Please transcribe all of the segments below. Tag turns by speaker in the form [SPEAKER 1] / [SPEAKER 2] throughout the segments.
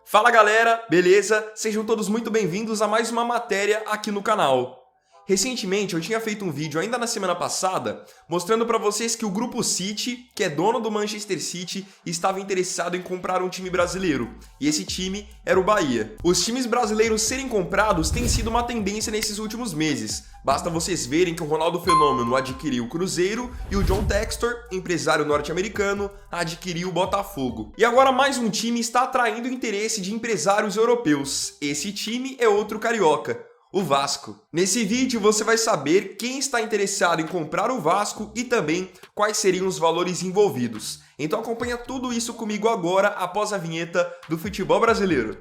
[SPEAKER 1] Fala galera, beleza? Sejam todos muito bem-vindos a mais uma matéria aqui no canal. Recentemente eu tinha feito um vídeo ainda na semana passada mostrando para vocês que o Grupo City, que é dono do Manchester City, estava interessado em comprar um time brasileiro, e esse time era o Bahia. Os times brasileiros serem comprados tem sido uma tendência nesses últimos meses. Basta vocês verem que o Ronaldo Fenômeno adquiriu o Cruzeiro e o John Textor, empresário norte-americano, adquiriu o Botafogo. E agora mais um time está atraindo o interesse de empresários europeus. Esse time é outro carioca, o Vasco. Nesse vídeo você vai saber quem está interessado em comprar o Vasco e também quais seriam os valores envolvidos. Então acompanha tudo isso comigo agora após a vinheta do futebol brasileiro.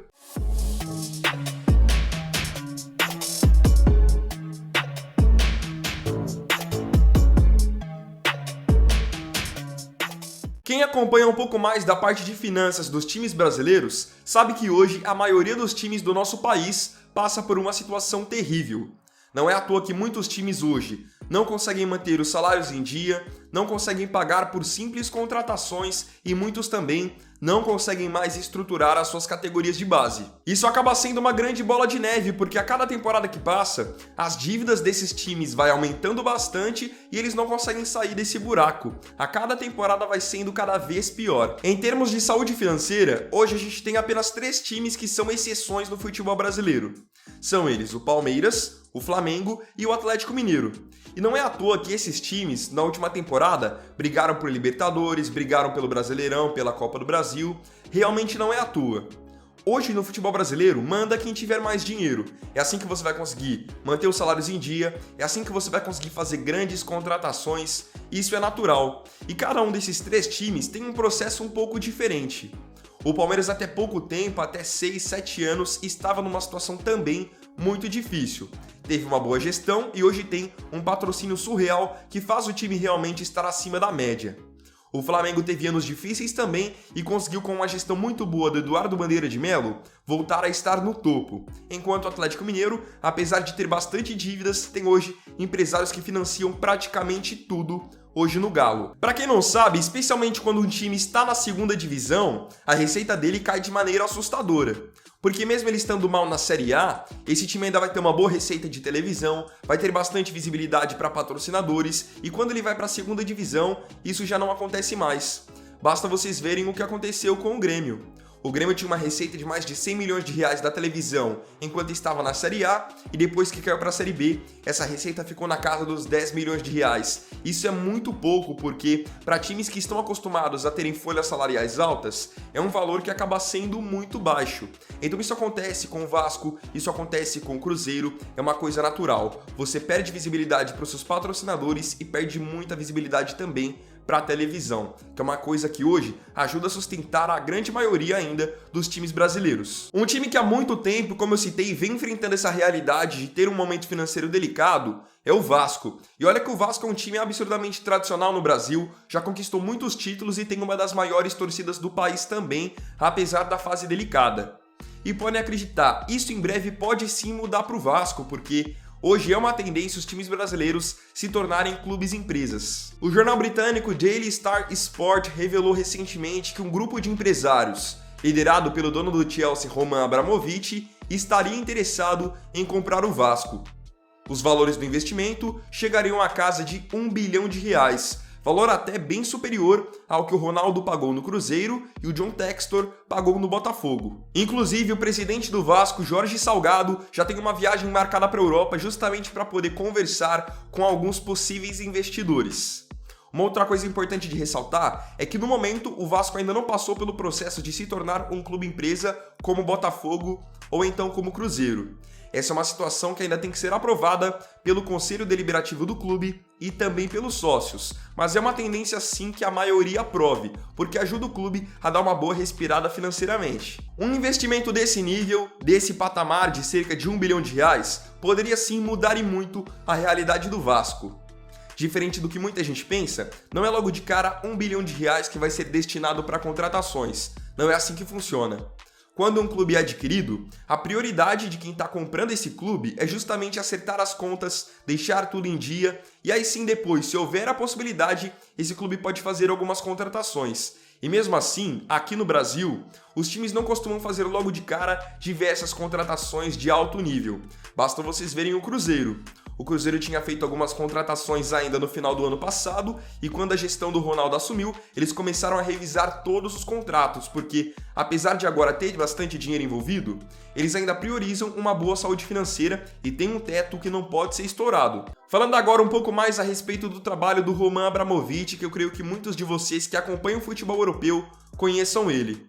[SPEAKER 1] Quem acompanha um pouco mais da parte de finanças dos times brasileiros sabe que hoje a maioria dos times do nosso país passa por uma situação terrível. Não é à toa que muitos times hoje não conseguem manter os salários em dia, não conseguem pagar por simples contratações e muitos também não conseguem mais estruturar as suas categorias de base. Isso acaba sendo uma grande bola de neve, porque a cada temporada que passa, as dívidas desses times vai aumentando bastante e eles não conseguem sair desse buraco. A cada temporada vai sendo cada vez pior. Em termos de saúde financeira, hoje a gente tem apenas 3 times que são exceções no futebol brasileiro. São eles o Palmeiras, o Flamengo e o Atlético Mineiro. E não é à toa que esses times, na última temporada, brigaram por Libertadores, brigaram pelo Brasileirão, pela Copa do Brasil. Realmente não é à toa. Hoje no futebol brasileiro, manda quem tiver mais dinheiro. É assim que você vai conseguir manter os salários em dia, é assim que você vai conseguir fazer grandes contratações. Isso é natural. E cada um desses 3 times tem um processo um pouco diferente. O Palmeiras até pouco tempo, até 6, 7 anos, estava numa situação também muito difícil. Teve uma boa gestão e hoje tem um patrocínio surreal que faz o time realmente estar acima da média. O Flamengo teve anos difíceis também e conseguiu, com uma gestão muito boa do Eduardo Bandeira de Melo, voltar a estar no topo. Enquanto o Atlético Mineiro, apesar de ter bastante dívidas, tem hoje empresários que financiam praticamente tudo hoje no Galo. Para quem não sabe, especialmente quando um time está na segunda divisão, a receita dele cai de maneira assustadora. Porque mesmo ele estando mal na Série A, esse time ainda vai ter uma boa receita de televisão, vai ter bastante visibilidade para patrocinadores, e quando ele vai para a segunda divisão, isso já não acontece mais. Basta vocês verem o que aconteceu com o Grêmio. O Grêmio tinha uma receita de mais de 100 milhões de reais da televisão enquanto estava na Série A, e depois que caiu para a Série B, essa receita ficou na casa dos 10 milhões de reais. Isso é muito pouco, porque para times que estão acostumados a terem folhas salariais altas, é um valor que acaba sendo muito baixo. Então isso acontece com o Vasco, isso acontece com o Cruzeiro, é uma coisa natural. Você perde visibilidade para os seus patrocinadores e perde muita visibilidade também para a televisão, que é uma coisa que hoje ajuda a sustentar a grande maioria ainda dos times brasileiros. Um time que há muito tempo, como eu citei, vem enfrentando essa realidade de ter um momento financeiro delicado é o Vasco. E olha que o Vasco é um time absurdamente tradicional no Brasil, já conquistou muitos títulos e tem uma das maiores torcidas do país também, apesar da fase delicada. E podem acreditar, isso em breve pode sim mudar para o Vasco, porque hoje é uma tendência os times brasileiros se tornarem clubes empresas. O jornal britânico Daily Star Sport revelou recentemente que um grupo de empresários, liderado pelo dono do Chelsea, Roman Abramovich, estaria interessado em comprar o Vasco. Os valores do investimento chegariam à casa de 1 bilhão de reais, valor até bem superior ao que o Ronaldo pagou no Cruzeiro e o John Textor pagou no Botafogo. Inclusive, o presidente do Vasco, Jorge Salgado, já tem uma viagem marcada para a Europa justamente para poder conversar com alguns possíveis investidores. Uma outra coisa importante de ressaltar é que no momento o Vasco ainda não passou pelo processo de se tornar um clube empresa como o Botafogo ou então como o Cruzeiro. Essa é uma situação que ainda tem que ser aprovada pelo Conselho Deliberativo do clube e também pelos sócios, mas é uma tendência sim que a maioria aprove, porque ajuda o clube a dar uma boa respirada financeiramente. Um investimento desse nível, desse patamar de cerca de 1 bilhão de reais, poderia sim mudar e muito a realidade do Vasco. Diferente do que muita gente pensa, não é logo de cara 1 bilhão de reais que vai ser destinado para contratações. Não é assim que funciona. Quando um clube é adquirido, a prioridade de quem está comprando esse clube é justamente acertar as contas, deixar tudo em dia, e aí sim depois, se houver a possibilidade, esse clube pode fazer algumas contratações. E mesmo assim, aqui no Brasil, os times não costumam fazer logo de cara diversas contratações de alto nível. Basta vocês verem o Cruzeiro. O Cruzeiro tinha feito algumas contratações ainda no final do ano passado e quando a gestão do Ronaldo assumiu, eles começaram a revisar todos os contratos, porque apesar de agora ter bastante dinheiro envolvido, eles ainda priorizam uma boa saúde financeira e tem um teto que não pode ser estourado. Falando agora um pouco mais a respeito do trabalho do Roman Abramovich, que eu creio que muitos de vocês que acompanham o futebol europeu conheçam ele.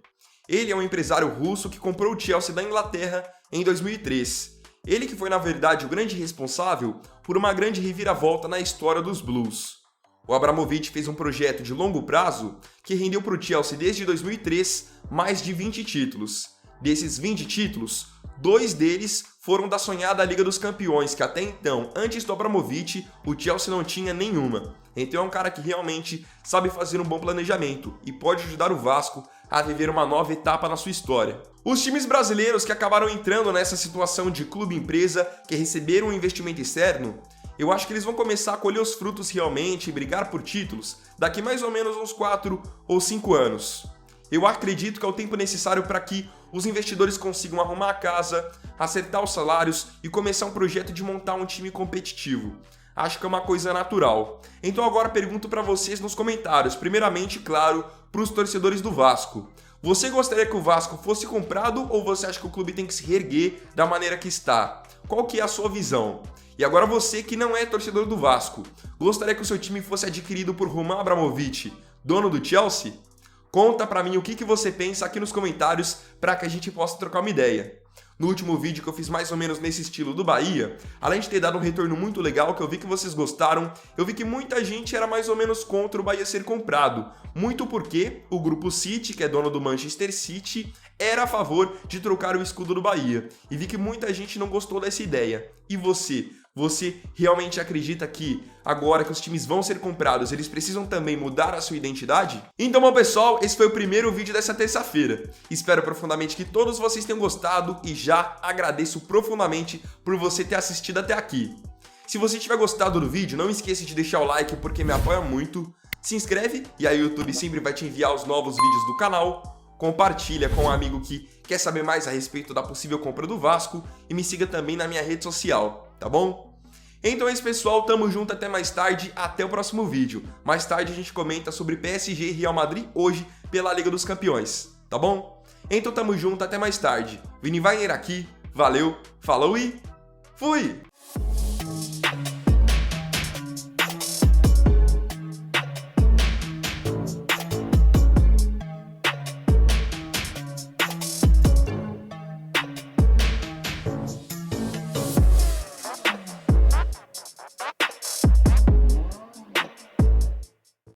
[SPEAKER 1] Ele é um empresário russo que comprou o Chelsea da Inglaterra em 2003. Ele que foi, na verdade, o grande responsável por uma grande reviravolta na história dos Blues. O Abramovich fez um projeto de longo prazo que rendeu para o Chelsea desde 2003 mais de 20 títulos. Desses 20 títulos, 2 deles foram da sonhada Liga dos Campeões, que até então, antes do Abramovich, o Chelsea não tinha nenhuma. Então é um cara que realmente sabe fazer um bom planejamento e pode ajudar o Vasco a viver uma nova etapa na sua história. Os times brasileiros que acabaram entrando nessa situação de clube-empresa, que receberam um investimento externo, eu acho que eles vão começar a colher os frutos realmente e brigar por títulos daqui mais ou menos uns 4 ou 5 anos. Eu acredito que é o tempo necessário para que os investidores consigam arrumar a casa, acertar os salários e começar um projeto de montar um time competitivo. Acho que é uma coisa natural. Então agora pergunto para vocês nos comentários, primeiramente, claro, para os torcedores do Vasco. Você gostaria que o Vasco fosse comprado ou você acha que o clube tem que se reerguer da maneira que está? Qual que é a sua visão? E agora você que não é torcedor do Vasco, gostaria que o seu time fosse adquirido por Roman Abramovich, dono do Chelsea? Conta pra mim o que você pensa aqui nos comentários para que a gente possa trocar uma ideia. No último vídeo que eu fiz mais ou menos nesse estilo do Bahia, além de ter dado um retorno muito legal, que eu vi que vocês gostaram, eu vi que muita gente era mais ou menos contra o Bahia ser comprado. Muito porque o Grupo City, que é dono do Manchester City, era a favor de trocar o escudo do Bahia. E vi que muita gente não gostou dessa ideia. E você? Você realmente acredita que, agora que os times vão ser comprados, eles precisam também mudar a sua identidade? Então, bom pessoal, esse foi o primeiro vídeo dessa terça-feira. Espero profundamente que todos vocês tenham gostado e já agradeço profundamente por você ter assistido até aqui. Se você tiver gostado do vídeo, não esqueça de deixar o like porque me apoia muito. Se inscreve e aí o YouTube sempre vai te enviar os novos vídeos do canal. Compartilha com um amigo que quer saber mais a respeito da possível compra do Vasco e me siga também na minha rede social, tá bom? Então é isso, pessoal, tamo junto, até mais tarde, até o próximo vídeo. Mais tarde a gente comenta sobre PSG e Real Madrid hoje pela Liga dos Campeões, tá bom? Então tamo junto, até mais tarde. Vini Wagner aqui, valeu, falou e fui!